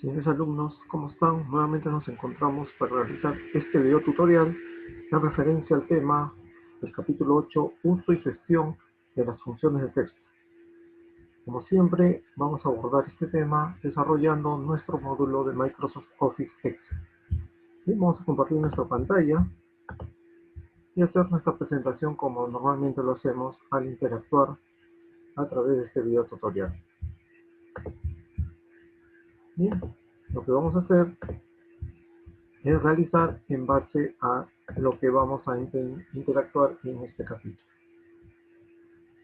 Señores alumnos, ¿cómo están? Nuevamente nos encontramos para realizar este video tutorial en referencia al tema del capítulo 8, uso y gestión de las funciones de texto. Como siempre, vamos a abordar este tema desarrollando nuestro módulo de Microsoft Office Excel. Bien, vamos a compartir nuestra pantalla y hacer nuestra presentación como normalmente lo hacemos al interactuar a través de este video tutorial. Bien, lo que vamos a hacer es realizar en base a lo que vamos a interactuar en este capítulo.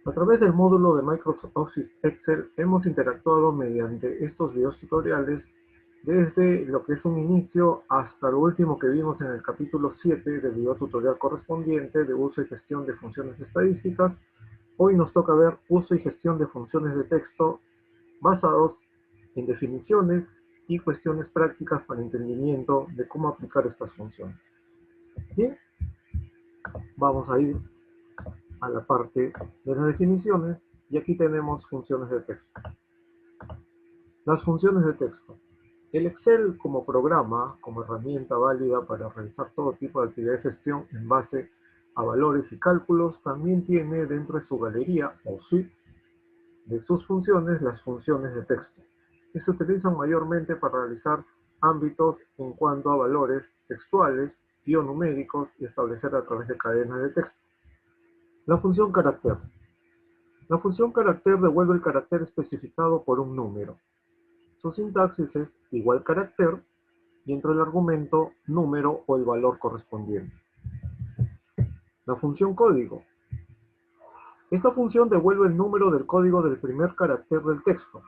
A través del módulo de Microsoft Office Excel hemos interactuado mediante estos videos tutoriales desde lo que es un inicio hasta lo último que vimos en el capítulo 7 del video tutorial correspondiente de uso y gestión de funciones estadísticas. Hoy nos toca ver uso y gestión de funciones de texto basados en definiciones y cuestiones prácticas para entendimiento de cómo aplicar estas funciones. Bien, vamos a ir a la parte de las definiciones y aquí tenemos funciones de texto. Las funciones de texto. El Excel como programa, como herramienta válida para realizar todo tipo de actividades de gestión en base a valores y cálculos, también tiene dentro de su galería o suite de sus funciones las funciones de texto, que se utilizan mayormente para realizar ámbitos en cuanto a valores textuales y o numéricos y establecer a través de cadenas de texto. La función carácter. La función carácter devuelve el carácter especificado por un número. Su sintaxis es igual carácter y entre el argumento, número o el valor correspondiente. La función código. Esta función devuelve el número del código del primer carácter del texto.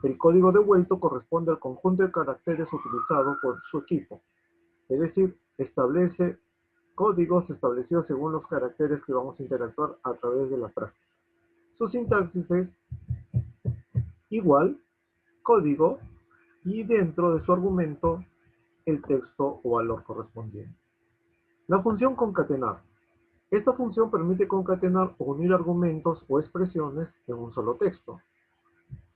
El código devuelto corresponde al conjunto de caracteres utilizado por su equipo. Es decir, establece códigos establecidos según los caracteres que vamos a interactuar a través de la práctica. Su sintaxis es igual, código, y dentro de su argumento, el texto o valor correspondiente. La función concatenar. Esta función permite concatenar o unir argumentos o expresiones en un solo texto.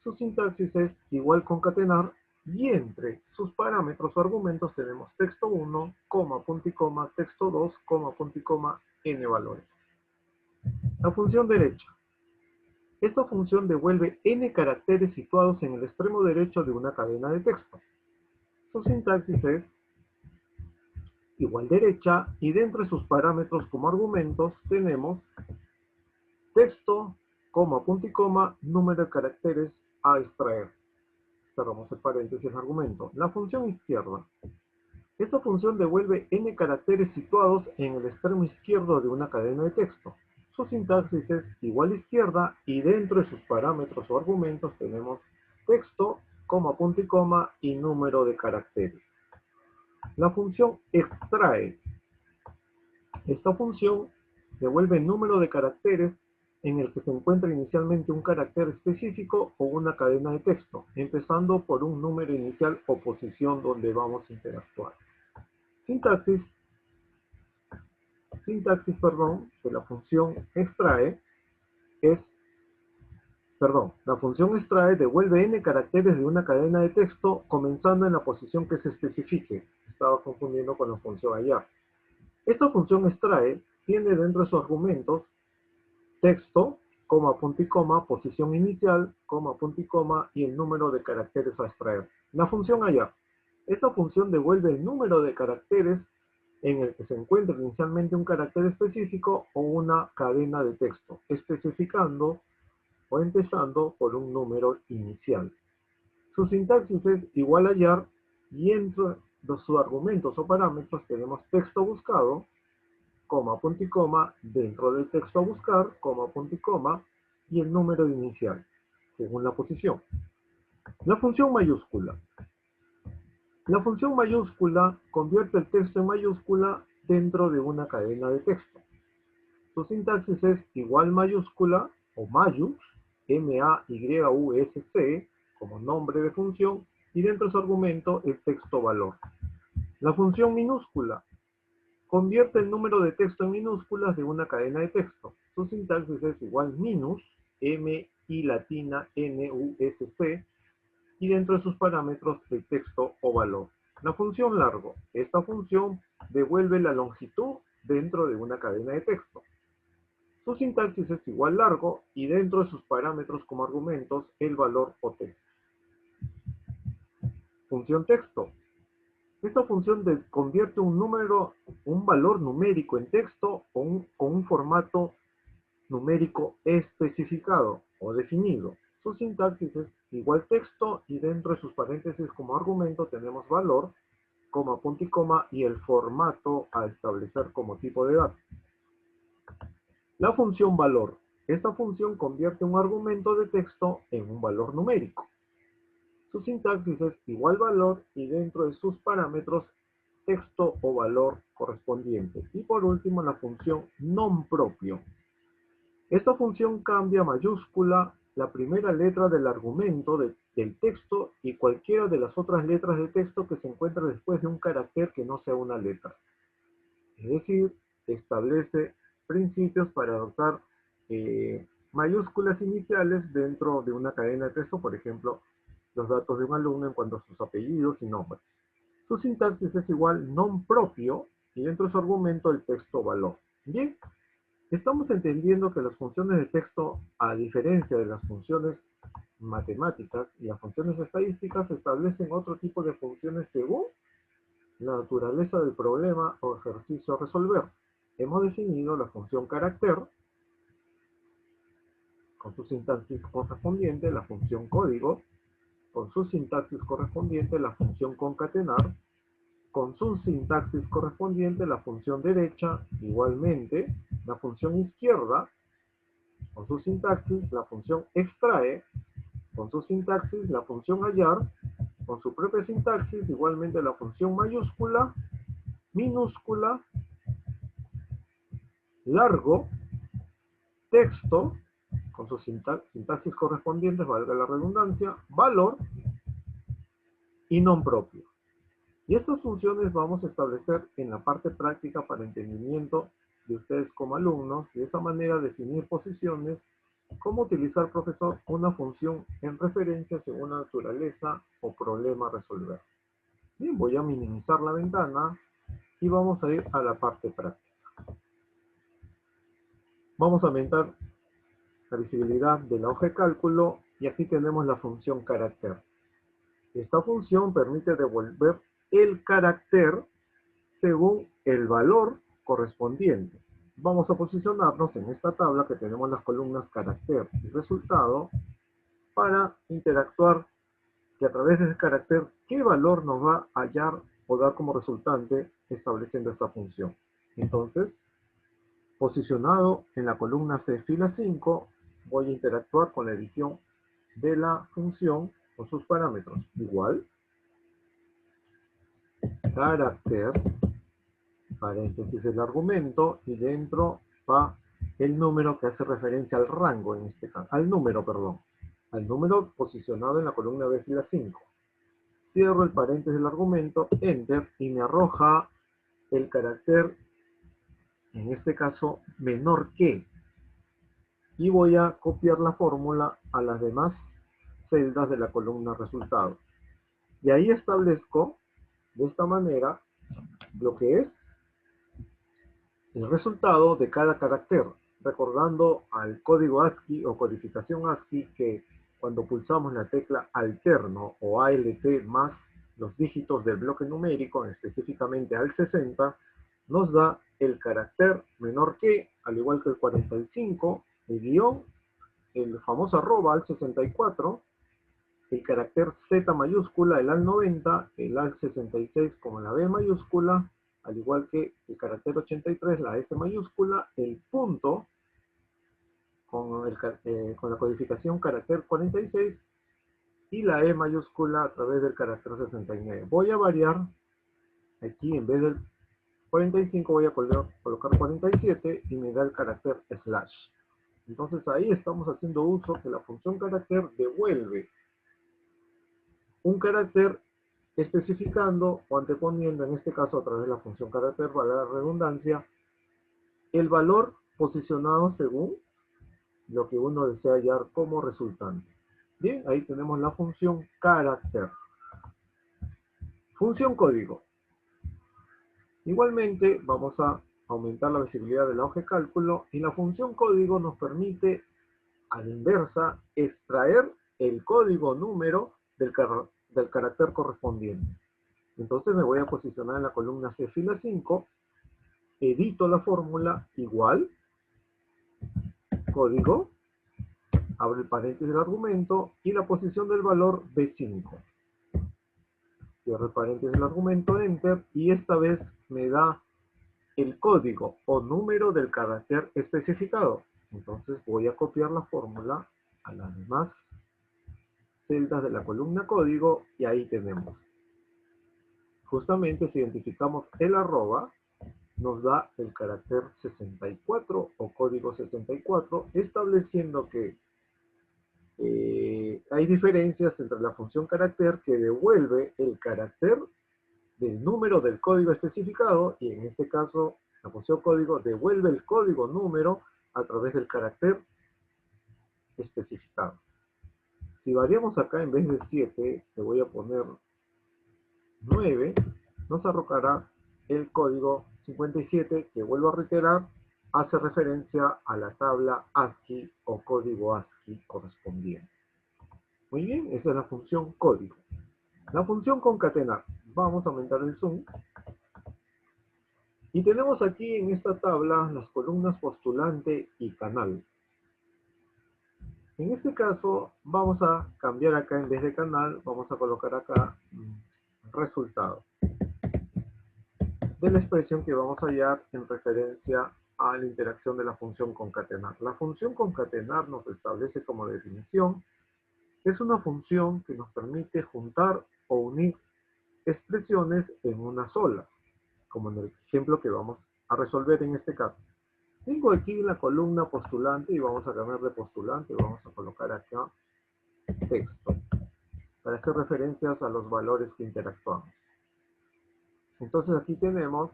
Su sintaxis es igual concatenar y entre sus parámetros o argumentos tenemos texto 1, coma, punto y coma, texto 2, coma, punto y coma, n valores. La función derecha. Esta función devuelve n caracteres situados en el extremo derecho de una cadena de texto. Su sintaxis es igual derecha y dentro de sus parámetros como argumentos tenemos texto, coma, punto y coma, número de caracteres a extraer. Cerramos el paréntesis argumento. La función izquierda. Esta función devuelve n caracteres situados en el extremo izquierdo de una cadena de texto. Su sintaxis es igual izquierda y dentro de sus parámetros o argumentos tenemos texto, coma, punto y coma y número de caracteres. La función extrae. Esta función devuelve el número de caracteres en el que se encuentra inicialmente un carácter específico o una cadena de texto, empezando por un número inicial o posición donde vamos a interactuar. Sintaxis, de la función extrae la función extrae devuelve n caracteres de una cadena de texto comenzando en la posición que se especifique. Estaba confundiendo con la función hallar. Esta función extrae tiene dentro de sus argumentos texto, coma, punto y coma, posición inicial, coma, punto y coma, y el número de caracteres a extraer. La función hallar. Esta función devuelve el número de caracteres en el que se encuentra inicialmente un carácter específico o una cadena de texto, especificando o empezando por un número inicial. Su sintaxis es igual a hallar y entre sus argumentos o parámetros tenemos texto buscado, coma, punto y coma, dentro del texto a buscar, coma, punto y coma, y el número inicial, según la posición. La función mayúscula. La función mayúscula convierte el texto en mayúscula dentro de una cadena de texto. Su sintaxis es igual mayúscula o mayus, M-A-Y-U-S-C, como nombre de función, y dentro de su argumento el texto valor. La función minúscula convierte el número de texto en minúsculas de una cadena de texto. Su sintaxis es igual minus, M-I latina, N-U-S-C, y dentro de sus parámetros el texto o valor. La función largo. Esta función devuelve la longitud dentro de una cadena de texto. Su sintaxis es igual largo y dentro de sus parámetros como argumentos el valor o texto. Función texto. Esta función convierte un valor numérico en texto con un formato numérico especificado o definido. Su sintaxis es igual texto y dentro de sus paréntesis como argumento tenemos valor, coma, punto y coma y el formato a establecer como tipo de datos. La función valor. Esta función convierte un argumento de texto en un valor numérico. Su sintaxis es igual valor y dentro de sus parámetros texto o valor correspondiente. Y por último la función non-propio. Esta función cambia mayúscula la primera letra del argumento del texto y cualquiera de las otras letras de texto que se encuentra después de un carácter que no sea una letra. Es decir, establece principios para adoptar mayúsculas iniciales dentro de una cadena de texto, por ejemplo, los datos de un alumno en cuanto a sus apellidos y nombres. Su sintaxis es igual non propio y dentro de su argumento el texto valor. Bien, estamos entendiendo que las funciones de texto, a diferencia de las funciones matemáticas y las funciones estadísticas, establecen otro tipo de funciones según la naturaleza del problema o ejercicio a resolver. Hemos definido la función carácter con su sintaxis correspondiente, la función código con su sintaxis correspondiente, la función concatenar con su sintaxis correspondiente, la función derecha igualmente, la función izquierda con su sintaxis, la función extrae con su sintaxis, la función hallar con su propia sintaxis, igualmente la función mayúscula, minúscula, largo, texto, con sus sintaxis correspondientes, valga la redundancia, valor y non propio. Y estas funciones vamos a establecer en la parte práctica para entendimiento de ustedes como alumnos, y de esa manera definir posiciones, cómo utilizar, profesor, una función en referencia según la naturaleza o problema a resolver. Bien, voy a minimizar la ventana y vamos a ir a la parte práctica. Vamos a aumentar la visibilidad de la hoja de cálculo y aquí tenemos la función carácter. Esta función permite devolver el carácter según el valor correspondiente. Vamos a posicionarnos en esta tabla que tenemos las columnas carácter y resultado para interactuar que a través de ese carácter qué valor nos va a hallar o dar como resultante estableciendo esta función. Entonces, posicionado en la columna C fila 5, voy a interactuar con la edición de la función con sus parámetros. Igual, carácter, paréntesis del argumento, y dentro va el número que hace referencia al rango, en este caso, al número posicionado en la columna B fila 5. Cierro el paréntesis del argumento, enter, y me arroja el carácter, en este caso, menor que. Y voy a copiar la fórmula a las demás celdas de la columna resultado. Y ahí establezco, de esta manera, lo que es el resultado de cada carácter, recordando al código ASCII o codificación ASCII que cuando pulsamos la tecla alterno o ALT más los dígitos del bloque numérico, específicamente al 60, nos da el carácter menor que, al igual que el 45, el guión, el famoso arroba al 64, el carácter Z mayúscula, el al 90, el al 66 con la B mayúscula, al igual que el carácter 83, la S mayúscula, el punto con la codificación carácter 46 y la E mayúscula a través del carácter 69. Voy a variar aquí, en vez del 45 voy a colocar 47 y me da el carácter slash. Entonces ahí estamos haciendo uso que la función carácter devuelve un carácter especificando o anteponiendo, en este caso a través de la función carácter, valga la redundancia, el valor posicionado según lo que uno desea hallar como resultante. Bien, ahí tenemos la función carácter. Función código. Igualmente, vamos a aumentar la visibilidad de la hoja de cálculo y la función código nos permite, a la inversa, extraer el código número del carácter correspondiente. Entonces me voy a posicionar en la columna C, fila 5, edito la fórmula igual, código, abro el paréntesis del argumento y la posición del valor B5. Cierro el paréntesis del argumento, enter, y esta vez me da el código o número del carácter especificado. Entonces voy a copiar la fórmula a las demás celdas de la columna código y ahí tenemos. Justamente si identificamos el arroba, nos da el carácter 64 o código 64, estableciendo que hay diferencias entre la función carácter que devuelve el carácter del número del código especificado y en este caso la función código devuelve el código número a través del carácter especificado. Si variamos acá en vez de 7, le voy a poner 9, nos arrojará el código 57 que, vuelvo a reiterar, hace referencia a la tabla ASCII o código ASCII correspondiente. Muy bien, esa es la función código. La función concatenar. Vamos a aumentar el zoom. Y tenemos aquí en esta tabla las columnas postulante y canal. En este caso vamos a cambiar acá en vez de canal, vamos a colocar acá resultado de la expresión que vamos a hallar en referencia a la interacción de la función concatenar. La función concatenar nos establece como definición, es una función que nos permite juntar o unir expresiones en una sola, como en el ejemplo que vamos a resolver en este caso. Tengo aquí la columna postulante y vamos a cambiar de postulante, vamos a colocar acá texto, para hacer referencias a los valores que interactuamos. Entonces aquí tenemos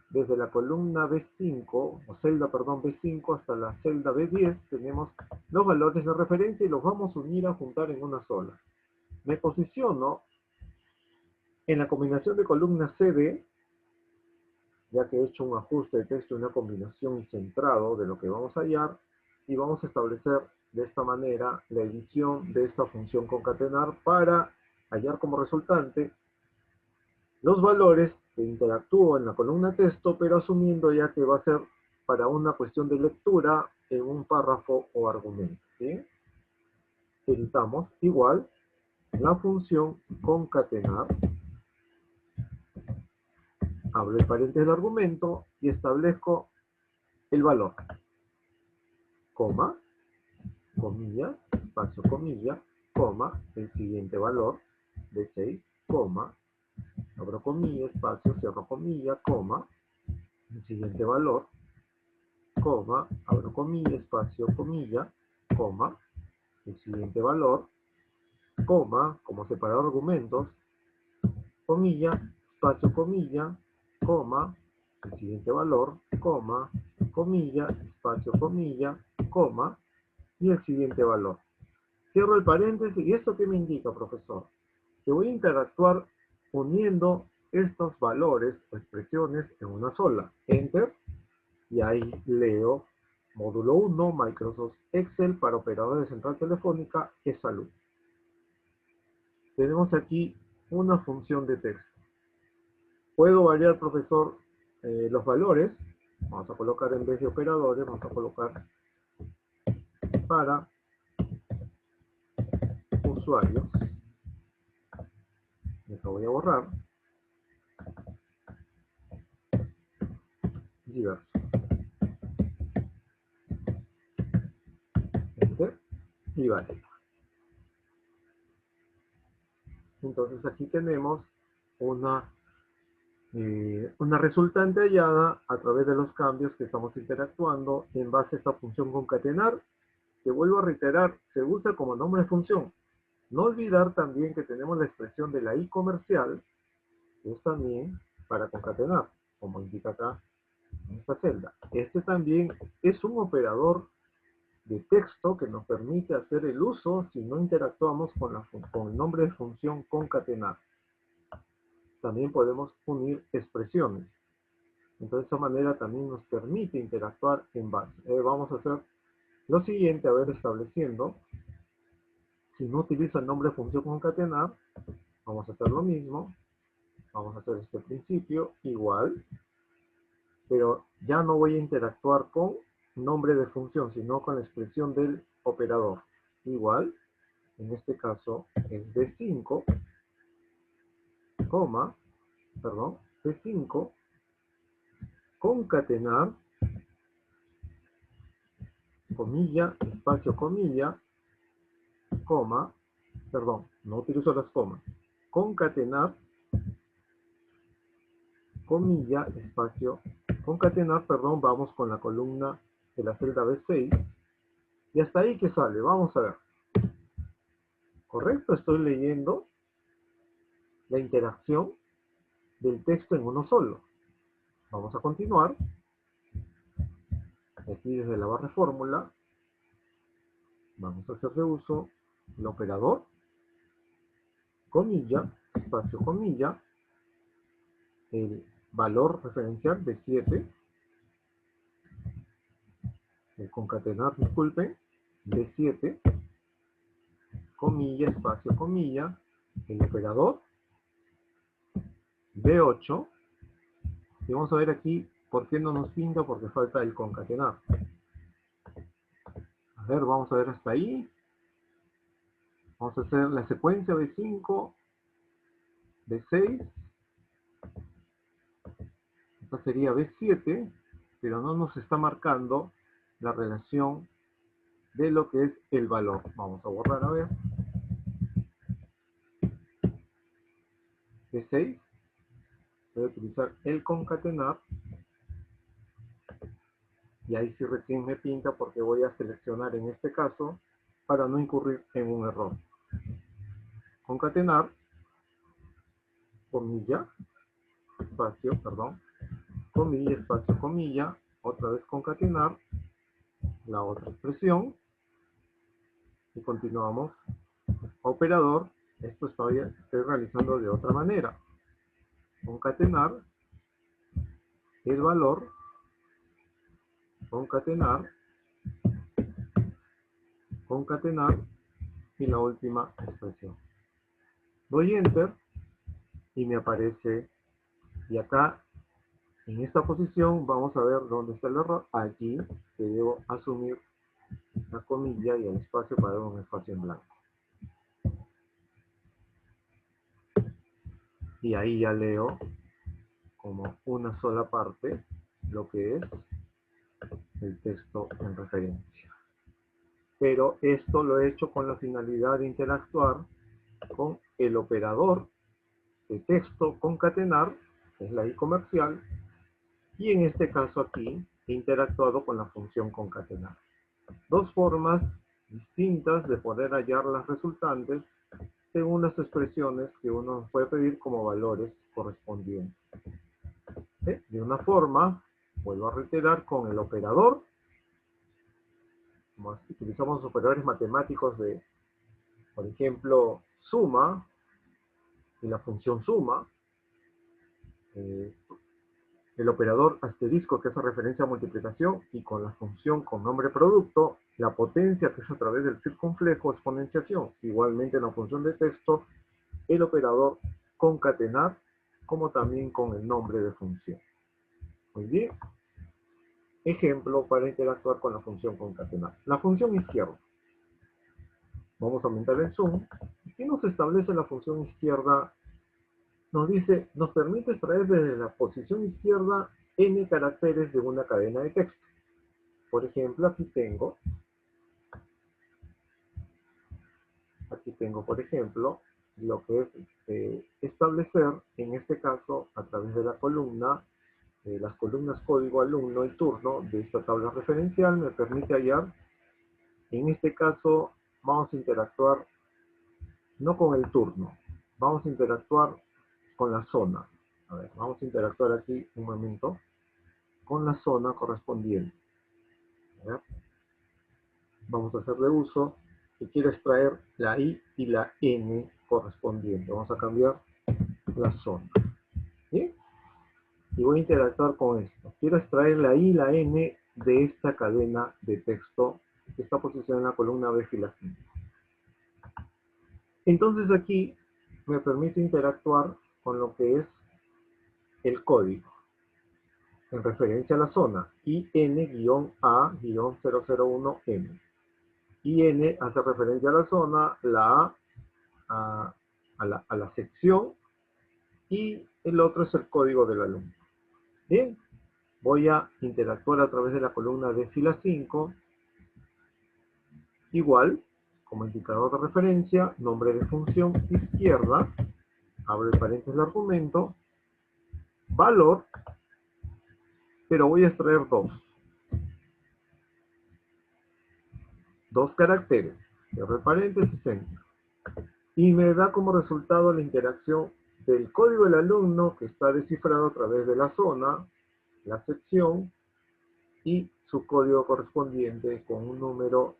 desde la columna B5, o celda, perdón, B5 hasta la celda B10, tenemos los valores de referencia y los vamos a unir a juntar en una sola. Me posiciono en la combinación de columnas CD, ya que he hecho un ajuste de texto y una combinación centrado de lo que vamos a hallar, y vamos a establecer de esta manera la edición de esta función concatenar para hallar como resultante los valores que interactúo en la columna texto, pero asumiendo ya que va a ser para una cuestión de lectura en un párrafo o argumento. ¿Sí? Editamos igual la función concatenar, abro el paréntesis del argumento y establezco el valor, coma, comilla, espacio, comilla, coma, el siguiente valor de 6, coma, abro comilla, espacio, cierro comilla, coma, el siguiente valor, coma, abro comilla, espacio, comilla, coma, el siguiente valor, coma, como separador de argumentos, comilla, espacio, comilla, coma, el siguiente valor, coma, comilla, espacio, comilla, coma, y el siguiente valor. Cierro el paréntesis, ¿y esto qué me indica, profesor? Que voy a interactuar uniendo estos valores o expresiones en una sola. Enter, y ahí leo módulo 1, Microsoft Excel para operadores de central telefónica, e-salud. Tenemos aquí una función de texto. Puedo variar, profesor, los valores. Vamos a colocar en vez de operadores, vamos a colocar para usuarios. Esto voy a borrar. Diverso. Enter y vale. Entonces aquí tenemos una resultante hallada a través de los cambios que estamos interactuando en base a esta función concatenar, que, vuelvo a reiterar, se usa como nombre de función. No olvidar también que tenemos la expresión de la i comercial, que es también para concatenar, como indica acá en esta celda. Este también es un operador de texto que nos permite hacer el uso si no interactuamos con el nombre de función concatenar. También podemos unir expresiones. Entonces, de esta manera también nos permite interactuar en base. Vamos a hacer lo siguiente, a ver, estableciendo. Si no utilizo el nombre de función concatenar, vamos a hacer lo mismo. Vamos a hacer este principio igual, pero ya no voy a interactuar con nombre de función, sino con la expresión del operador. Igual, en este caso es B5, B5, concatenar, comilla, espacio, comilla, coma, perdón, no utilizo las comas, concatenar, comilla, espacio, concatenar, perdón, vamos con la columna de la celda B6, y hasta ahí que sale, vamos a ver. ¿Correcto? Estoy leyendo la interacción del texto en uno solo. Vamos a continuar. Aquí desde la barra de fórmula, vamos a hacer de uso el operador, comilla, espacio, comilla, el valor referencial de 7, el concatenar, disculpen, de 7, comilla, espacio, comilla, el operador, B8, y vamos a ver aquí por qué no nos pinta, porque falta el concatenar. A ver, vamos a ver hasta ahí. Vamos a hacer la secuencia B5, B6, esta sería B7, pero no nos está marcando la relación de lo que es el valor. Vamos a borrar, a ver. B6, voy a utilizar el concatenar, y ahí sí recién me pinta porque voy a seleccionar en este caso para no incurrir en un error. Concatenar, comilla, espacio, perdón, comilla, espacio, comilla, otra vez concatenar, la otra expresión, y continuamos. Operador, esto estoy realizando de otra manera. Concatenar, el valor, concatenar, concatenar, y la última expresión. Doy Enter, y me aparece, y acá, en esta posición, vamos a ver dónde está el error. Aquí, que debo asumir la comilla y el espacio para dar un espacio en blanco. Y ahí ya leo como una sola parte lo que es el texto en referencia. Pero esto lo he hecho con la finalidad de interactuar con el operador de texto concatenar, que es la I comercial, y en este caso aquí he interactuado con la función concatenar. Dos formas distintas de poder hallar las resultantes según las expresiones que uno puede pedir como valores correspondientes. De una forma, vuelvo a reiterar, con el operador, como utilizamos los operadores matemáticos de, por ejemplo, suma y la función suma, el operador asterisco, que hace referencia a multiplicación, y con la función con nombre producto, la potencia, que es a través del circunflejo, exponenciación. Igualmente en la función de texto, el operador concatenar, como también con el nombre de función. Muy bien. Ejemplo para interactuar con la función concatenar. La función izquierda. Vamos a aumentar el zoom. ¿Qué nos establece la función izquierda? Nos dice, nos permite extraer desde la posición izquierda n caracteres de una cadena de texto. Por ejemplo, aquí tengo, por ejemplo, lo que es establecer, en este caso, a través de la columna, las columnas código, alumno y turno de esta tabla referencial me permite hallar. En este caso, vamos a interactuar no con el turno, vamos a interactuar con la zona. A ver, vamos a interactuar aquí un momento con la zona correspondiente. A ver. vamos a hacerle uso y quiero extraer la I y la N correspondiente. Vamos a cambiar la zona. ¿Bien? Y voy a interactuar con esto. Quiero extraer la I y la N de esta cadena de texto que está posicionada en la columna B fila 5. Entonces aquí me permite interactuar con lo que es el código en referencia a la zona IN-A-001M. IN hace referencia a la zona, la A a la sección y el otro es el código del alumno. Bien, voy a interactuar a través de la columna de fila 5, igual, como indicador de referencia, nombre de función izquierda, abre el paréntesis del argumento, valor, pero voy a extraer dos caracteres, cierro el paréntesis, enter, y me da como resultado la interacción del código del alumno que está descifrado a través de la zona, la sección y su código correspondiente con un número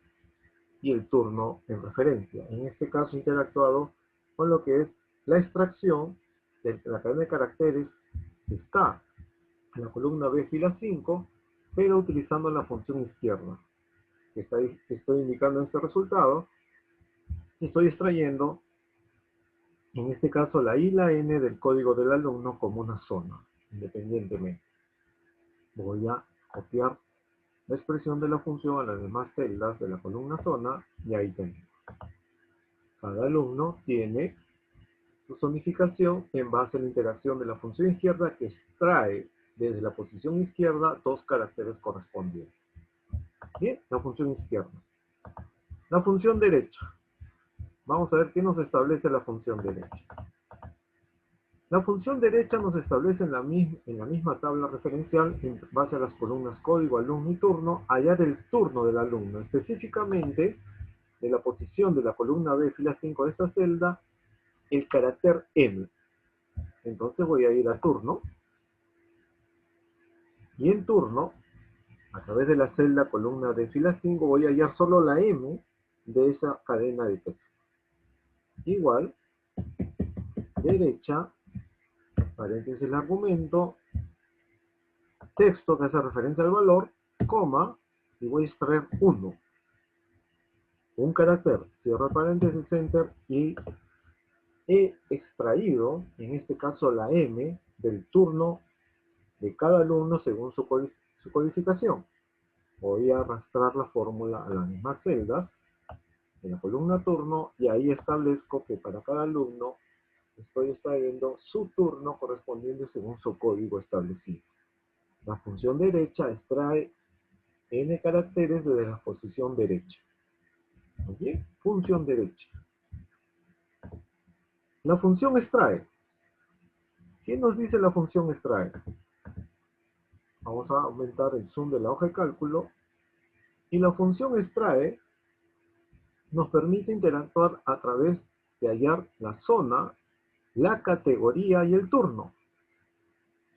y el turno en referencia. En este caso interactuado con lo que es la extracción de la cadena de caracteres que está en la columna B fila 5, pero utilizando la función izquierda que estoy indicando en este resultado. Estoy extrayendo en este caso la I y la N del código del alumno como una zona, independientemente. Voy a copiar la expresión de la función a las demás celdas de la columna zona y ahí tenemos. Cada alumno tiene su zonificación en base a la interacción de la función izquierda que extrae desde la posición izquierda dos caracteres correspondientes. Bien, la función izquierda. La función derecha. Vamos a ver qué nos establece la función derecha. La función derecha nos establece en la misma tabla referencial, en base a las columnas código, alumno y turno, hallar el turno del alumno, específicamente de la posición de la columna B, fila 5 de esta celda, el carácter M. Entonces voy a ir a turno, y en turno, a través de la celda columna de fila 5, voy a hallar solo la M de esa cadena de texto. Igual, derecha, paréntesis el argumento, texto que hace referencia al valor, coma, y voy a extraer 1. Un carácter, cierro paréntesis, enter, y he extraído, en este caso, la M del turno de cada alumno según su codificación. Voy a arrastrar la fórmula a las mismas celdas de la columna turno y ahí establezco que para cada alumno estoy extrayendo su turno correspondiente según su código establecido. La función derecha extrae n caracteres desde la posición derecha. ¿Bien? Función derecha. La función extrae. ¿Qué nos dice la función extrae? Vamos a aumentar el zoom de la hoja de cálculo. Y la función extrae nos permite interactuar a través de hallar la zona, la categoría y el turno.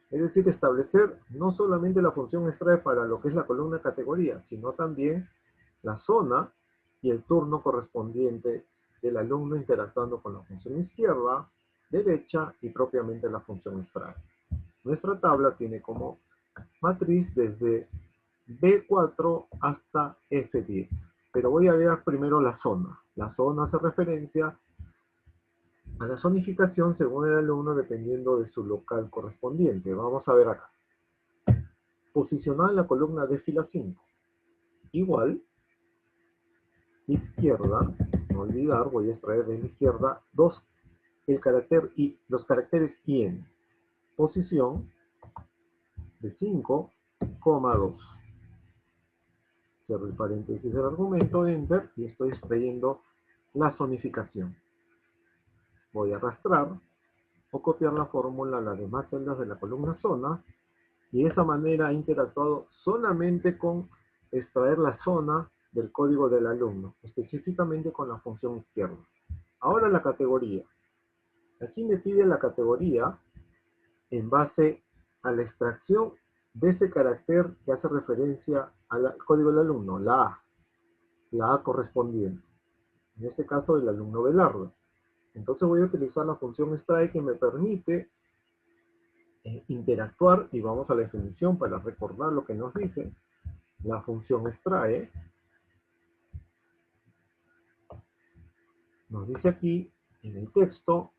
Es decir, establecer no solamente la función extrae para lo que es la columna categoría, sino también la zona y el turno correspondiente del alumno interactuando con la función izquierda, derecha y propiamente la función extrae. Nuestra tabla tiene como matriz desde B4 hasta F10. Pero voy a ver primero la zona. La zona hace referencia a la zonificación según el alumno dependiendo de su local correspondiente. Vamos a ver acá. Posicionada en la columna de fila 5. Igual, izquierda, no olvidar, voy a extraer de la izquierda el carácter I, los caracteres IN. Posición de 5,2. Cierro el paréntesis del argumento, enter, y estoy extrayendo la zonificación. Voy a arrastrar o copiar la fórmula a las demás celdas de la columna zona, y de esa manera he interactuado solamente con extraer la zona del código del alumno, específicamente con la función izquierda. Ahora la categoría. Aquí me pide la categoría en base a la extracción de ese carácter que hace referencia al código del alumno, la A. la A correspondiente. En este caso, el alumno Belardo. Entonces voy a utilizar la función extrae que me permite interactuar, y vamos a la definición para recordar lo que nos dice. La función extrae nos dice aquí en el texto: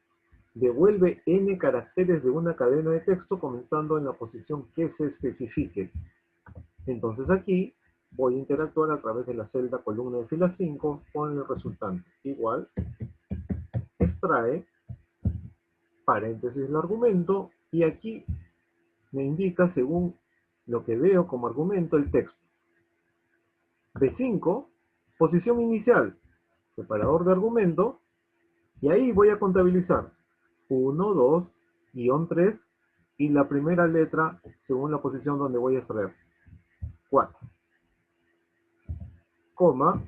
devuelve n caracteres de una cadena de texto comenzando en la posición que se especifique. Entonces aquí voy a interactuar a través de la celda columna de fila 5 con el resultante. Igual, extrae, paréntesis el argumento, y aquí me indica, según lo que veo como argumento, el texto. B5, posición inicial, separador de argumento, y ahí voy a contabilizar 1, 2, guión 3, y la primera letra según la posición donde voy a extraer, 4, coma,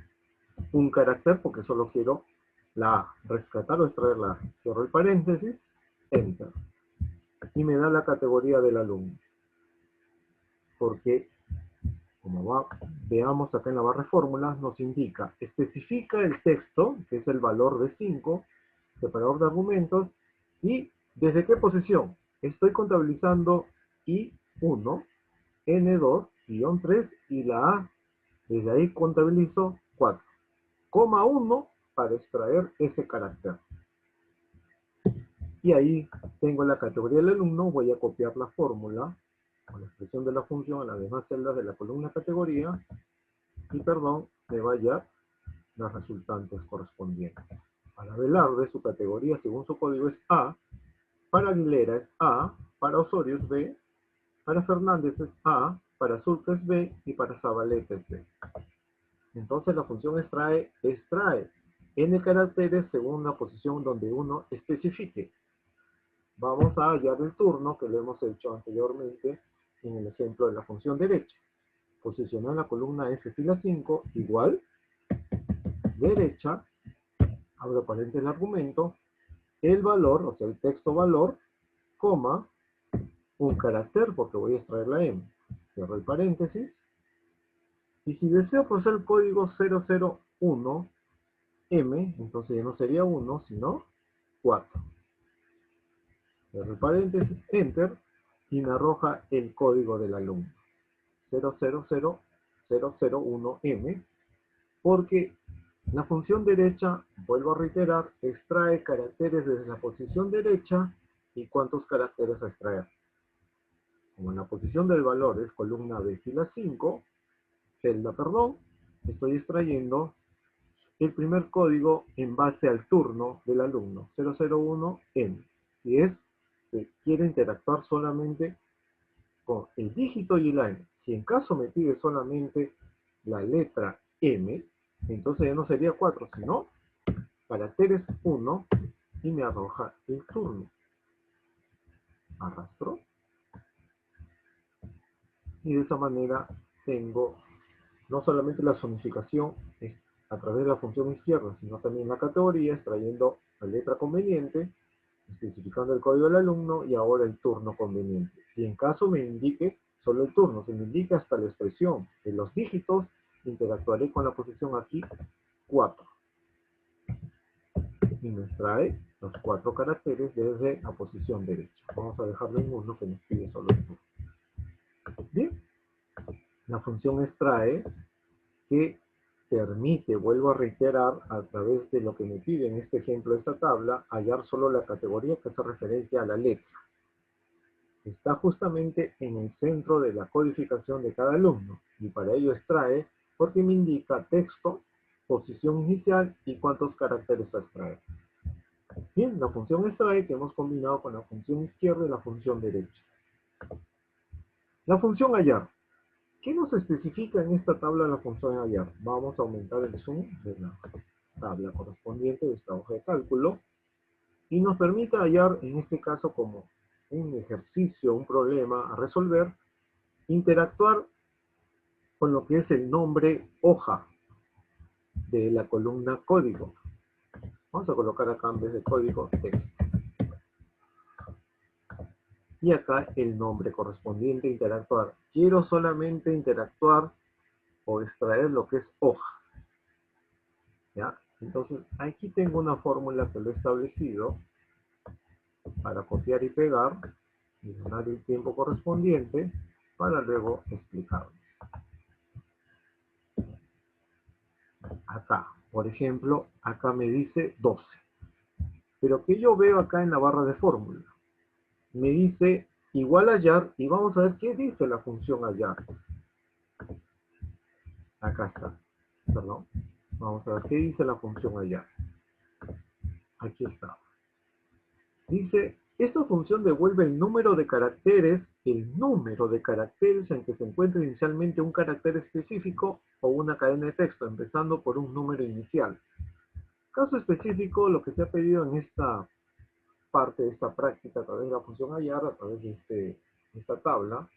un carácter porque solo quiero la A, rescatar o extraer la A. Cierro el paréntesis, enter, y me da la categoría del alumno. Porque, como veamos acá en la barra de fórmulas, nos indica, especifica el texto, que es el valor de 5, separador de argumentos, y desde qué posición. Estoy contabilizando I1, N2, guión 3, y la A, desde ahí contabilizo 4, coma 1 para extraer ese carácter. Y ahí tengo la categoría del alumno, voy a copiar la fórmula o la expresión de la función a las demás celdas de la columna categoría, y perdón, me vaya las resultantes correspondientes. Para Velarde, su categoría según su código es A, para Aguilera es A, para Osorio es B, para Fernández es A, para Zulca es B, y para Zabaleta es B. Entonces la función extrae n caracteres según la posición donde uno especifique. Vamos a hallar el turno que lo hemos hecho anteriormente en el ejemplo de la función derecha. Posicionar la columna F fila 5 igual, derecha, abro paréntesis el argumento, el valor, o sea el texto valor, coma, un carácter porque voy a extraer la M. Cierro el paréntesis. Y si deseo procesar el código 001M, entonces ya no sería 1, sino 4. Cierro el paréntesis, enter, y me arroja el código del alumno. 000001M, porque la función derecha, vuelvo a reiterar, extrae caracteres desde la posición derecha y cuántos caracteres a extraer. Como en la posición del valor es columna de fila 5, celda, perdón, estoy extrayendo el primer código en base al turno del alumno, 001M, y es que quiere interactuar solamente con el dígito y la M. Si en caso me pide solamente la letra M, entonces ya no sería 4, sino caracteres 1, y me arroja el turno. Arrastro. Y de esa manera tengo no solamente la zonificación a través de la función izquierda, sino también la categoría, extrayendo la letra conveniente, especificando el código del alumno y ahora el turno conveniente. Si en caso me indique solo el turno, si me indica hasta la expresión de los dígitos, interactuaré con la posición aquí 4. Y me extrae los 4 caracteres desde la posición derecha. Vamos a dejarlo en 1 que nos pide solo el turno. Bien, la función extrae que permite, vuelvo a reiterar, a través de lo que me pide en este ejemplo de esta tabla, hallar solo la categoría que hace referencia a la letra. Está justamente en el centro de la codificación de cada alumno, y para ello extrae porque me indica texto, posición inicial y cuántos caracteres a extraer. Bien, la función extrae que hemos combinado con la función izquierda y la función derecha. La función hallar. ¿Qué nos especifica en esta tabla la función hallar? Vamos a aumentar el zoom de la tabla correspondiente de esta hoja de cálculo y nos permite hallar, en este caso como un ejercicio, un problema a resolver, interactuar con lo que es el nombre hoja de la columna código. Vamos a colocar acá en vez de código texto. Y acá el nombre correspondiente, interactuar. Quiero solamente interactuar o extraer lo que es hoja. ¿ya? Entonces, aquí tengo una fórmula que lo he establecido para copiar y pegar y ganar el tiempo correspondiente para luego explicarlo. Acá, por ejemplo, acá me dice 12. Pero que yo veo acá en la barra de fórmula, me dice igual a hallar y vamos a ver qué dice la función hallar. Acá está, perdón. Vamos a ver qué dice la función hallar. Aquí está. Dice, esta función devuelve el número de caracteres en que se encuentra inicialmente un carácter específico o una cadena de texto, empezando por un número inicial. Caso específico, lo que se ha pedido en esta parte de esta práctica a través de la función hallar, a través de esta tabla,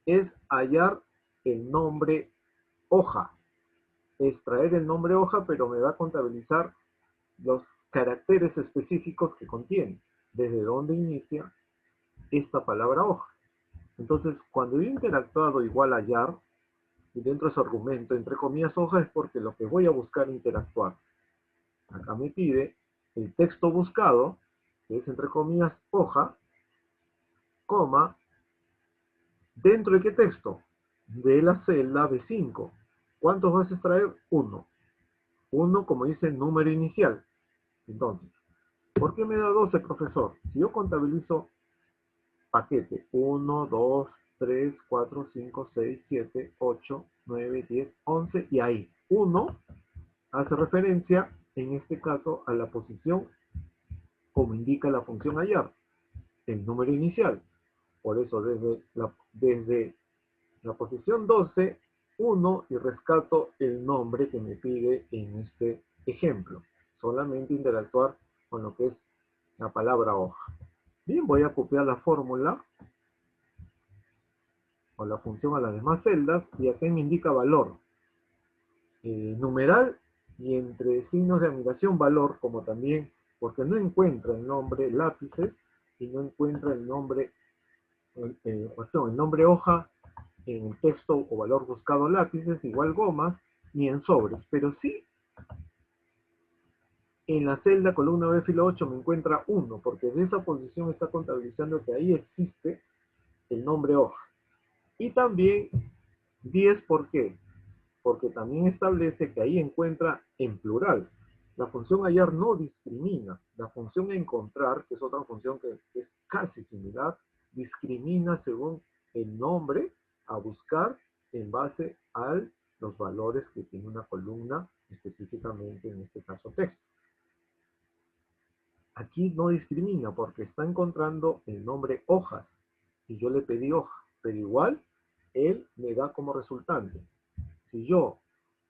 es hallar el nombre hoja. Extraer el nombre hoja, pero me va a contabilizar los caracteres específicos que contiene, desde dónde inicia esta palabra hoja. Entonces, cuando yo he interactuado igual a hallar, y dentro de ese argumento, entre comillas, hoja, es porque lo que voy a buscar interactuar. Acá me pide el texto buscado, que es entre comillas hoja, coma, ¿dentro de qué texto? De la celda B5. ¿Cuántos vas a extraer? 1. 1, como dice, número inicial. Entonces, ¿por qué me da 12, profesor? Si yo contabilizo paquete 1, 2, 3, 4, 5, 6, 7, 8, 9, 10, 11 y ahí 1 hace referencia, en este caso, a la posición como indica la función hallar, el número inicial. Por eso desde la posición 12, 1 y rescato el nombre que me pide en este ejemplo. Solamente interactuar con lo que es la palabra hoja. Bien, voy a copiar la fórmula o la función a las demás celdas y aquí me indica valor. Numeral y entre signos de admiración valor, como también porque no encuentra el nombre lápices y no encuentra el nombre, el nombre hoja en el texto o valor buscado lápices, igual gomas, ni en sobres, pero sí en la celda columna B fila 8 me encuentra 1, porque de esa posición está contabilizando que ahí existe el nombre hoja. Y también 10, ¿por qué? Porque también establece que ahí encuentra en plural. La función hallar no discrimina. La función encontrar, que es otra función que es casi similar, discrimina según el nombre a buscar en base a los valores que tiene una columna, específicamente en este caso texto. Aquí no discrimina porque está encontrando el nombre hojas y yo le pedí hoja, pero igual él me da como resultante. Si yo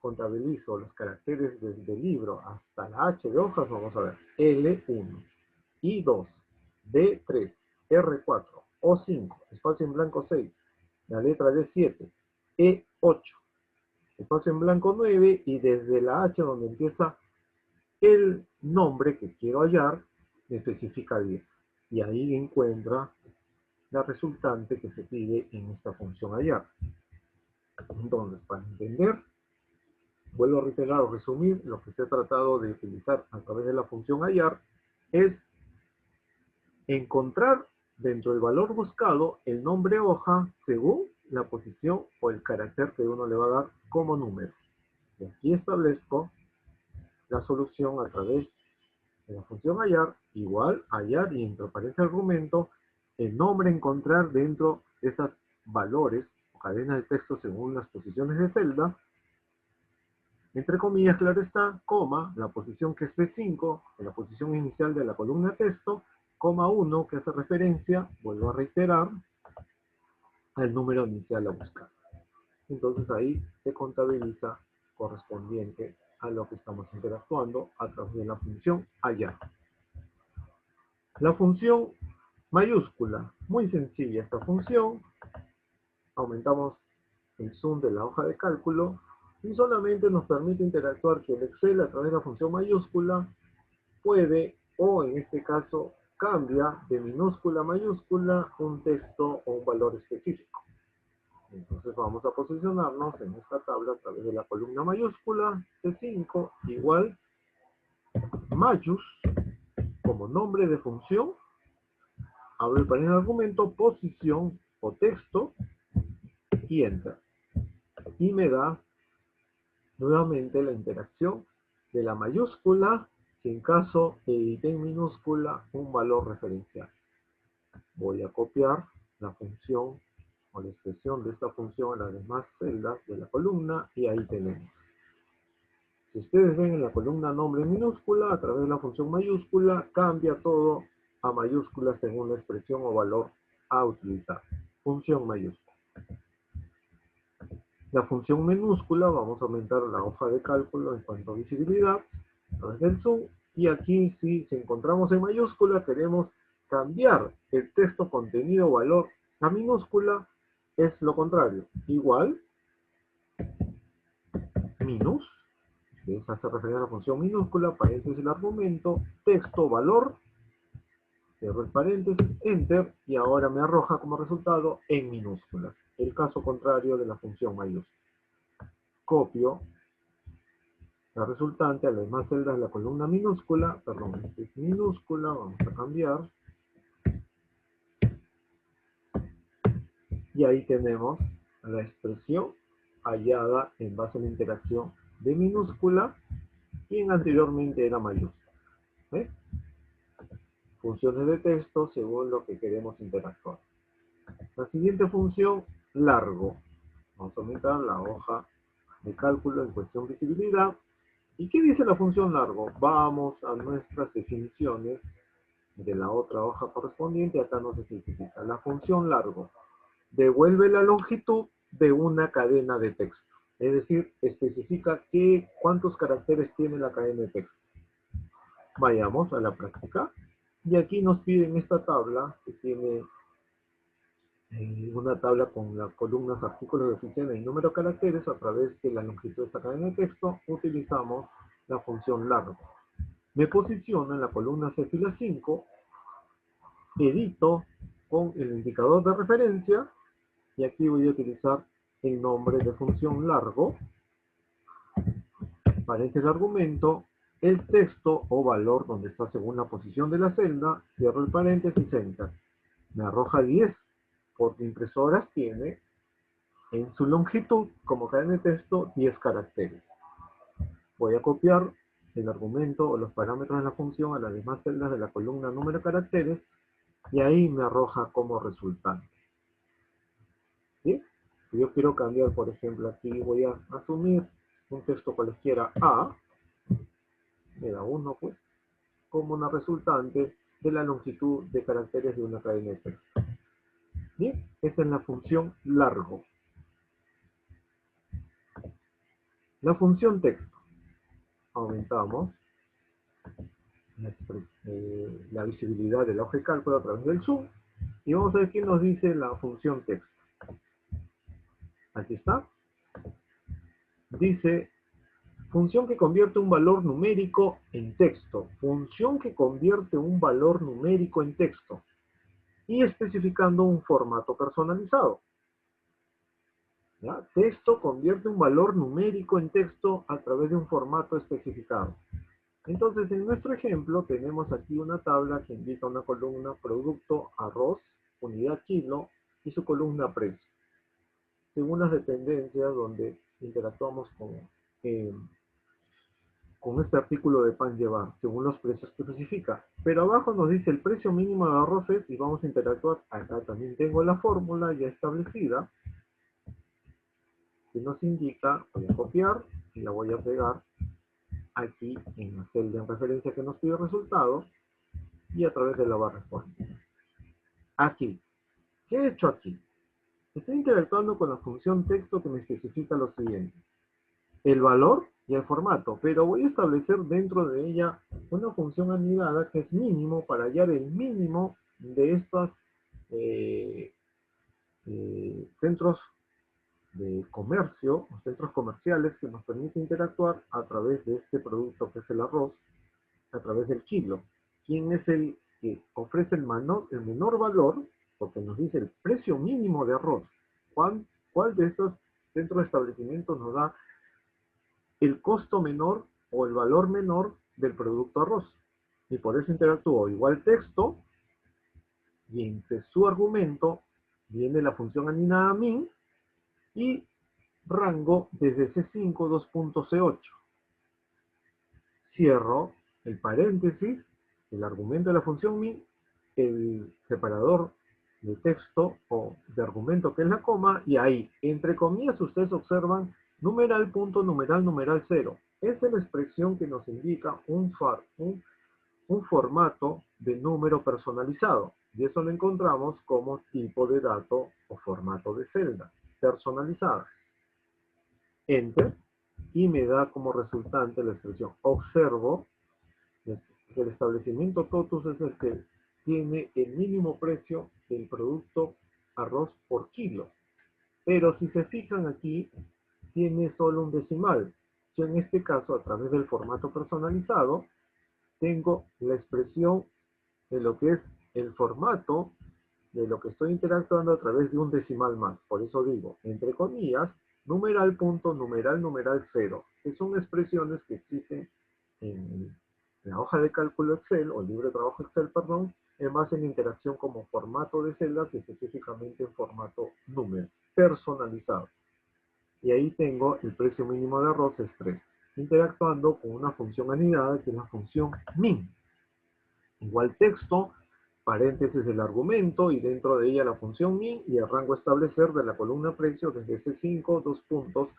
contabilizo los caracteres desde el libro hasta la H de hojas, vamos a ver, L1, I2, D3, R4, O5, espacio en blanco 6, la letra D7, E8, espacio en blanco 9 y desde la H donde empieza el nombre que quiero hallar, especifica 10. Y ahí encuentra la resultante que se pide en esta función hallar. Entonces, para entender, vuelvo a reiterar o resumir, lo que se ha tratado de utilizar a través de la función hallar es encontrar dentro del valor buscado el nombre hoja según la posición o el carácter que uno le va a dar como número. Y aquí establezco la solución a través de la función hallar, igual hallar y entre paréntesis argumento, el nombre encontrar dentro de esos valores o cadenas de texto según las posiciones de celda, entre comillas, claro está, coma, la posición que es P5, en la posición inicial de la columna texto, coma 1, que hace referencia, vuelvo a reiterar, al número inicial a buscar. Entonces ahí se contabiliza correspondiente a lo que estamos interactuando a través de la función hallar. La función mayúscula, muy sencilla esta función, aumentamos el zoom de la hoja de cálculo y solamente nos permite interactuar que el Excel a través de la función mayúscula puede, o en este caso, cambia de minúscula a mayúscula un texto o un valor específico. Entonces vamos a posicionarnos en esta tabla a través de la columna mayúscula C5 igual mayús como nombre de función, abro el panel de argumento, posición o texto y enter. Y me da nuevamente la interacción de la mayúscula, si en caso edité en minúscula un valor referencial. Voy a copiar la función o la expresión de esta función a las demás celdas de la columna y ahí tenemos. Si ustedes ven en la columna nombre en minúscula, a través de la función mayúscula, cambia todo a mayúscula según la expresión o valor a utilizar. Función mayúscula. La función minúscula, vamos a aumentar la hoja de cálculo en cuanto a visibilidad, a través del zoom, y aquí si encontramos en mayúscula, queremos cambiar el texto, contenido o valor a minúscula, es lo contrario, igual, minus, que hace referencia a la función minúscula, paréntesis el argumento, texto, valor, cierro el paréntesis, enter, y ahora me arroja como resultado en minúsculas, el caso contrario de la función mayúscula. Copio la resultante a las demás celdas de la columna minúscula, perdón, esta es minúscula, vamos a cambiar, y ahí tenemos la expresión hallada en base a la interacción de minúscula, quien anteriormente era mayúscula. ¿Ves? Funciones de texto según lo que queremos interactuar. La siguiente función, largo. Vamos a aumentar la hoja de cálculo en cuestión visibilidad. ¿Y qué dice la función largo? Vamos a nuestras definiciones de la otra hoja correspondiente. Acá nos especifica. La función largo devuelve la longitud de una cadena de texto. Es decir, especifica cuántos caracteres tiene la cadena de texto. Vayamos a la práctica. Y aquí nos piden esta tabla, que tiene una tabla con las columnas, artículos de oficina y número de caracteres. A través de la longitud de esta cadena de texto, utilizamos la función largo. Me posiciono en la columna C fila 5, edito con el indicador de referencia, y aquí voy a utilizar el nombre de función largo, paréntesis de argumento, el texto o valor donde está según la posición de la celda, cierro el paréntesis, enter. Me arroja 10, porque impresoras tiene en su longitud como cadena de texto 10 caracteres. Voy a copiar el argumento o los parámetros de la función a las demás celdas de la columna número de caracteres y ahí me arroja como resultante. ¿Sí? Si yo quiero cambiar, por ejemplo, aquí voy a asumir un texto cualquiera A, me da 1 pues, como una resultante de la longitud de caracteres de una cadena de texto. Bien, esta es la función largo. La función texto. Aumentamos la visibilidad de la hoja de cálculo a través del zoom y vamos a ver qué nos dice la función texto. Aquí está. Dice, función que convierte un valor numérico en texto. Función que convierte un valor numérico en texto. Y especificando un formato personalizado. ¿Ya? Texto convierte un valor numérico en texto a través de un formato especificado. Entonces, en nuestro ejemplo, tenemos aquí una tabla que indica una columna producto, arroz, unidad kilo, y su columna precio. Según las dependencias donde interactuamos con este artículo de pan llevar, según los precios que especifica. Pero abajo nos dice el precio mínimo de arroces y vamos a interactuar. Acá también tengo la fórmula ya establecida, que nos indica, voy a copiar y la voy a pegar aquí en la celda en referencia que nos pide resultado y a través de la barra responder. Aquí, ¿qué he hecho aquí? Estoy interactuando con la función texto que me especifica lo siguiente: el valor y el formato, pero voy a establecer dentro de ella una función anidada que es mínimo para hallar el mínimo de estos centros de comercio, o centros comerciales que nos permite interactuar a través de este producto que es el arroz, a través del kilo. ¿Quién es el que ofrece el menor valor? Porque nos dice el precio mínimo de arroz. ¿Cuál de estos centros de establecimiento nos da el costo menor o el valor menor del producto arroz? Y por eso interactúo igual texto, y entre su argumento viene la función aninada min y rango desde C5 2.C8. Cierro el paréntesis, el argumento de la función min, el separador de texto o de argumento que es la coma, y ahí, entre comillas, ustedes observan numeral punto numeral numeral 0. Esa es la expresión que nos indica un formato de número personalizado. Y eso lo encontramos como tipo de dato o formato de celda personalizada. Enter, y me da como resultante la expresión. Observo que el establecimiento Totus es el que tiene el mínimo precio del producto arroz por kilo. Pero si se fijan aquí, tiene solo un decimal. Yo en este caso, a través del formato personalizado, tengo la expresión de lo que es el formato de lo que estoy interactuando a través de un decimal más. Por eso digo, entre comillas, numeral punto numeral numeral 0, que son expresiones que existen en la hoja de cálculo Excel, o libre de trabajo Excel, perdón, en base a la interacción como formato de celdas y específicamente en formato número, personalizado. Y ahí tengo el precio mínimo de arroz es 3, interactuando con una función anidada que es la función min. Igual texto, paréntesis del argumento y dentro de ella la función min y el rango a establecer de la columna precio desde C5, dos puntos,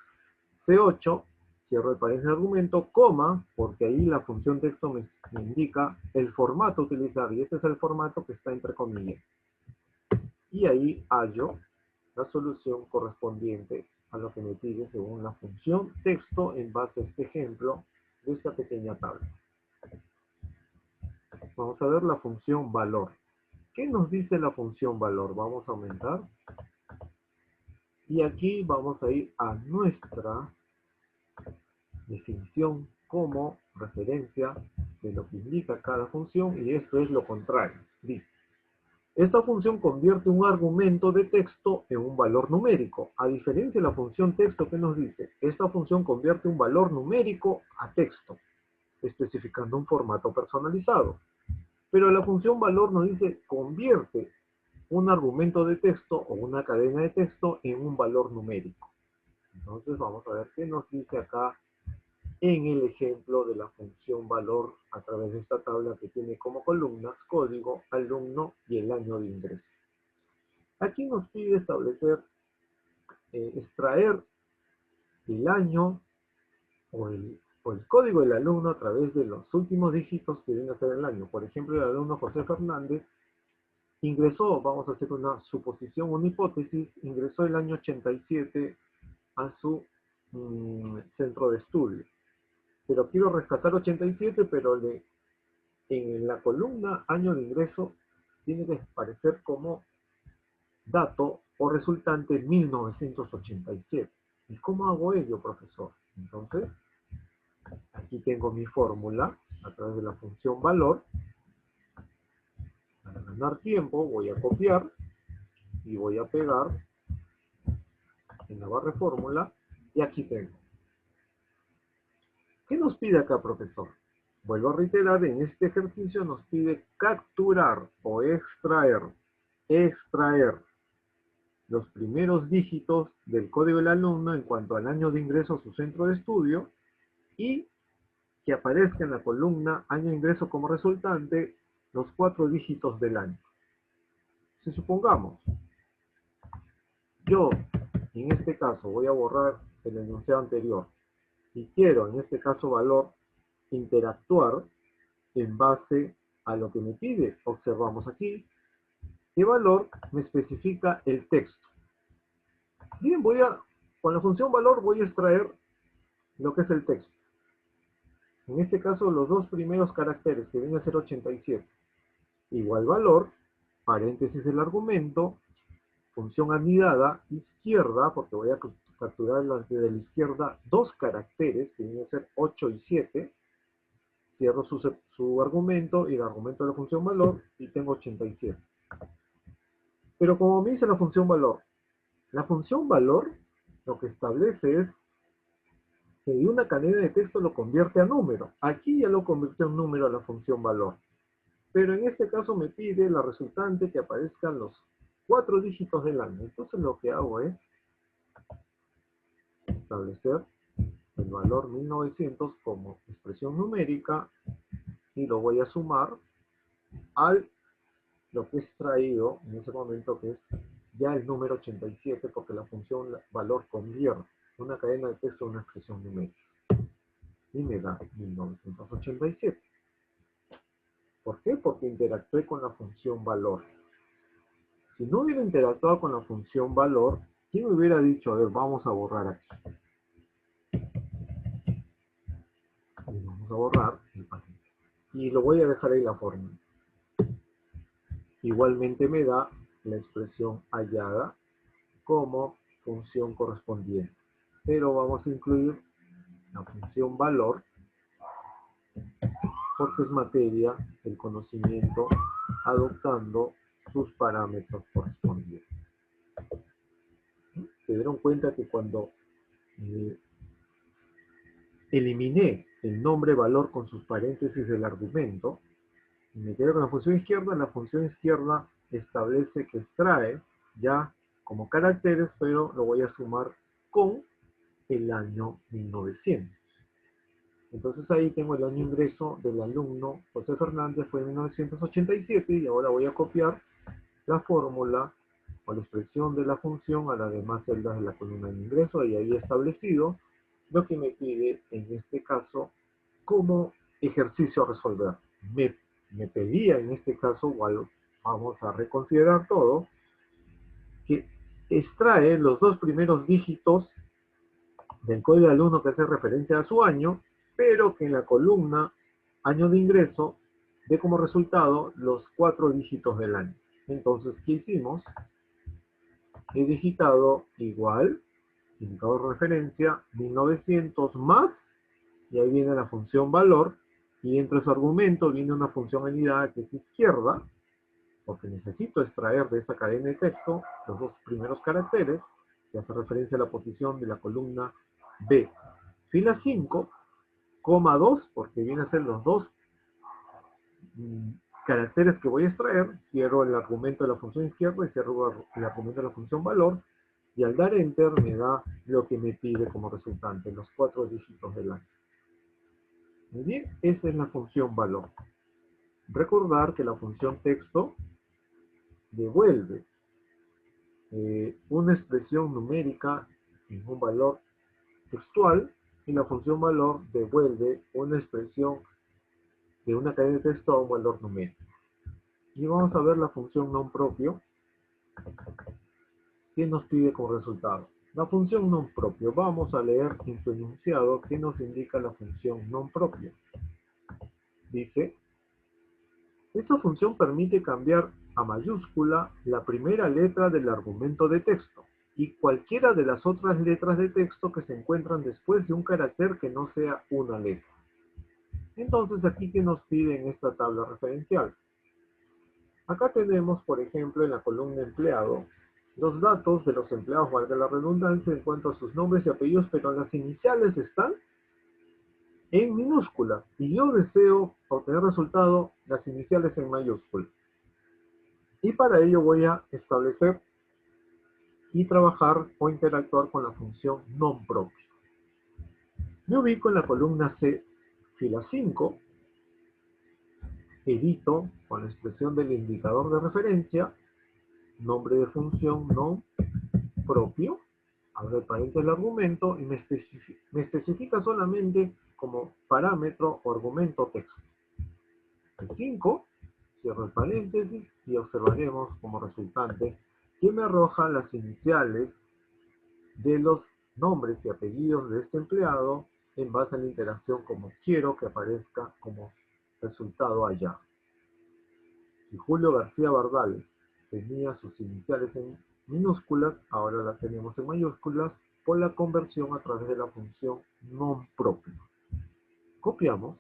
C8, cierro el paréntesis de argumento, coma, porque ahí la función texto me indica el formato a utilizar y este es el formato que está entre comillas. Y ahí hallo la solución correspondiente a lo que me pide según la función texto en base a este ejemplo de esta pequeña tabla. Vamos a ver la función valor. ¿Qué nos dice la función valor? Vamos a aumentar. Y aquí vamos a ir a nuestra definición como referencia de lo que indica cada función, y esto es lo contrario. Dice, esta función convierte un argumento de texto en un valor numérico. A diferencia de la función texto que nos dice, esta función convierte un valor numérico a texto, especificando un formato personalizado. Pero la función valor nos dice, convierte un argumento de texto o una cadena de texto en un valor numérico. Entonces vamos a ver qué nos dice acá en el ejemplo de la función valor a través de esta tabla que tiene como columnas código, alumno y el año de ingreso. Aquí nos pide establecer, extraer el año o el código del alumno a través de los últimos dígitos que viene a ser el año. Por ejemplo, el alumno José Fernández ingresó, vamos a hacer una suposición, una hipótesis, ingresó el año 87 a su centro de estudio. Pero quiero rescatar 87, pero en la columna año de ingreso tiene que aparecer como dato o resultante 1987. ¿Y cómo hago ello, profesor? Entonces, aquí tengo mi fórmula a través de la función valor. Para ganar tiempo voy a copiar y voy a pegar en la barra de fórmula, y aquí tengo. ¿Qué nos pide acá, profesor? Vuelvo a reiterar, en este ejercicio nos pide capturar o extraer los primeros dígitos del código del alumno en cuanto al año de ingreso a su centro de estudio y que aparezca en la columna año de ingreso como resultante los 4 dígitos del año. Si supongamos, yo en este caso voy a borrar el enunciado anterior y quiero en este caso valor interactuar en base a lo que me pide. Observamos aquí qué valor me especifica el texto. Bien, con la función valor voy a extraer lo que es el texto. En este caso, los dos primeros caracteres, que vienen a ser 87. Igual valor, paréntesis del argumento, función anidada, izquierda, porque voy a capturar de la izquierda dos caracteres, que vienen a ser 8 y 7. Cierro su argumento y el argumento de la función valor, y tengo 87. Pero como me dice la función valor, La función valor lo que establece es que de una cadena de texto lo convierte a número. Aquí ya lo convirtió en número a la función valor. Pero en este caso me pide la resultante que aparezcan los 4 dígitos del año. Entonces lo que hago es establecer el valor 1900 como expresión numérica y lo voy a sumar al lo que he extraído en ese momento, que es ya el número 87, porque la función valor convierte una cadena de texto a una expresión numérica. Y me da 1987. ¿Por qué? Porque interactué con la función valor. Si no hubiera interactuado con la función valor, ¿quién me hubiera dicho, a ver, vamos a borrar aquí? Y vamos a borrar el paquete. Y lo voy a dejar ahí la fórmula. Igualmente me da la expresión hallada como función correspondiente. Pero vamos a incluir la función valor porque es materia del conocimiento adoptando sus parámetros correspondientes. Se dieron cuenta que cuando eliminé el nombre valor con sus paréntesis del argumento y me quedé con la función izquierda establece que extrae ya como caracteres, pero lo voy a sumar con el año 1900. Entonces ahí tengo el año de ingreso del alumno José Fernández, fue en 1987, y ahora voy a copiar la fórmula o la expresión de la función a las demás celdas de la columna de ingreso, y ahí he establecido lo que me pide en este caso como ejercicio a resolver. Me pedía en este caso, igual vamos a reconsiderar todo, que extrae los dos primeros dígitos del código de alumno que hace referencia a su año, pero que en la columna año de ingreso dé como resultado los 4 dígitos del año. Entonces, ¿qué hicimos? He digitado igual, indicador de referencia, 1900 más, y ahí viene la función valor, y entre su argumento viene una función anidada que es izquierda, porque necesito extraer de esa cadena de texto los dos primeros caracteres, que hace referencia a la posición de la columna B. Fila 5, coma 2, porque vienen a ser los dos caracteres que voy a extraer, cierro el argumento de la función izquierda y cierro el argumento de la función valor, y al dar enter me da lo que me pide como resultante, los 4 dígitos del año. Muy bien, esa es la función valor. Recordar que la función texto devuelve una expresión numérica en un valor textual, y la función valor devuelve una expresión de una cadena de texto a un valor numérico. Y vamos a ver la función non propio, que nos pide como resultado. La función non propio, vamos a leer en su enunciado qué nos indica la función non propio. Dice, esta función permite cambiar a mayúscula la primera letra del argumento de texto y cualquiera de las otras letras de texto que se encuentran después de un carácter que no sea una letra. Entonces, aquí, ¿qué nos pide en esta tabla referencial? Acá tenemos, por ejemplo, en la columna empleado, los datos de los empleados, valga la redundancia, en cuanto a sus nombres y apellidos, pero las iniciales están en minúsculas, y yo deseo obtener resultado las iniciales en mayúsculas. Y para ello voy a establecer y trabajar o interactuar con la función non propio. Me ubico en la columna C, fila 5, edito con la expresión del indicador de referencia, nombre de función non propio, abro el paréntesis del argumento y me especifica solamente como parámetro o argumento texto. El 5, cierro el paréntesis y observaremos como resultante que me arroja las iniciales de los nombres y apellidos de este empleado en base a la interacción como quiero que aparezca como resultado allá. Si Julio García Bardales tenía sus iniciales en minúsculas, ahora las tenemos en mayúsculas por la conversión a través de la función non propio. Copiamos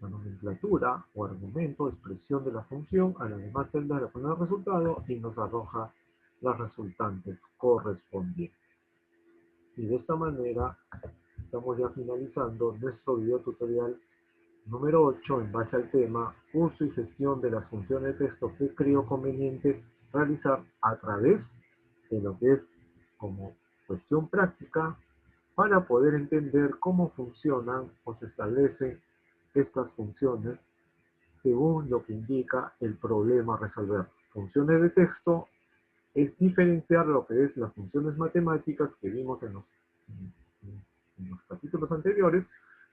la nomenclatura o argumento, expresión de la función a las demás celdas de la columna de resultado y nos arroja las resultantes correspondientes. Y de esta manera estamos ya finalizando nuestro video tutorial número 8 en base al tema uso y gestión de las funciones de texto que creo conveniente realizar a través de lo que es como cuestión práctica para poder entender cómo funcionan o se establecen estas funciones según lo que indica el problema a resolver. Funciones de texto es diferenciar lo que es las funciones matemáticas que vimos en los capítulos anteriores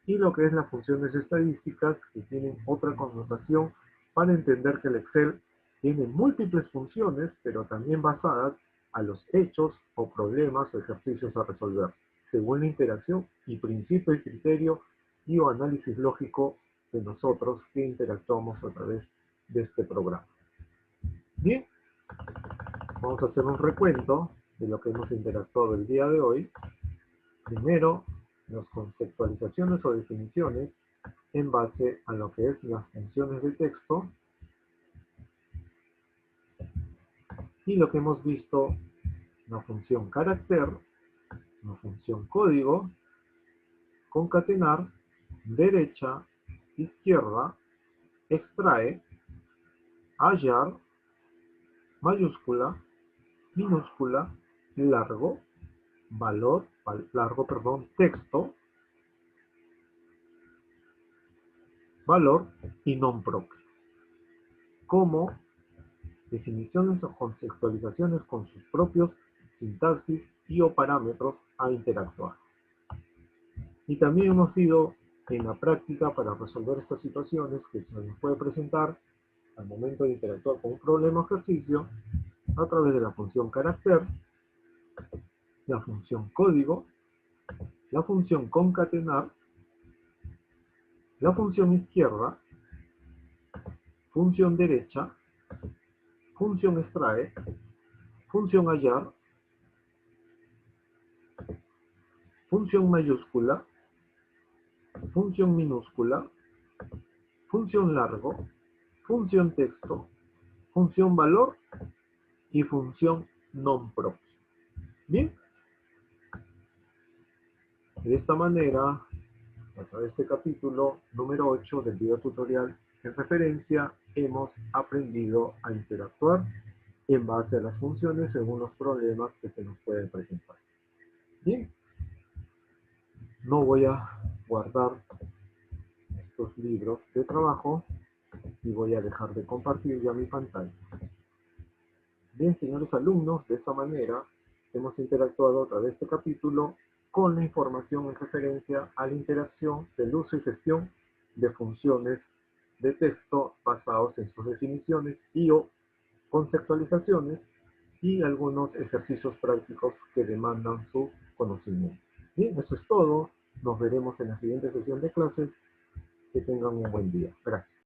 y lo que es las funciones estadísticas que tienen otra connotación para entender que el Excel tiene múltiples funciones, pero también basadas a los hechos o problemas o ejercicios a resolver, según la interacción y principio y criterio y o análisis lógico de nosotros que interactuamos a través de este programa. Bien, vamos a hacer un recuento de lo que hemos interactuado el día de hoy. Primero, las conceptualizaciones o definiciones en base a lo que es las funciones de texto y lo que hemos visto, la función carácter, la función código, concatenar, derecha, izquierda, extrae, hallar, mayúscula, minúscula, largo, texto, valor y non propio, como definiciones o conceptualizaciones con sus propios sintaxis y o parámetros a interactuar. Y también hemos ido en la práctica para resolver estas situaciones que se nos puede presentar al momento de interactuar con un problema o ejercicio a través de la función carácter, la función código, la función concatenar, la función izquierda, función derecha, función extrae, función hallar, función mayúscula, función minúscula, función largo, función texto, función valor y función non propio. Bien, de esta manera, a través de este capítulo número 8 del video tutorial en referencia, hemos aprendido a interactuar en base a las funciones según los problemas que se nos pueden presentar. Bien, no voy a guardar estos libros de trabajo y voy a dejar de compartir ya mi pantalla. Bien, señores alumnos, de esta manera hemos interactuado a través de este capítulo con la información en referencia a la interacción del uso y gestión de funciones de texto basados en sus definiciones y o conceptualizaciones y algunos ejercicios prácticos que demandan su conocimiento. Bien, eso es todo. Nos veremos en la siguiente sesión de clases. Que tengan un buen día. Gracias.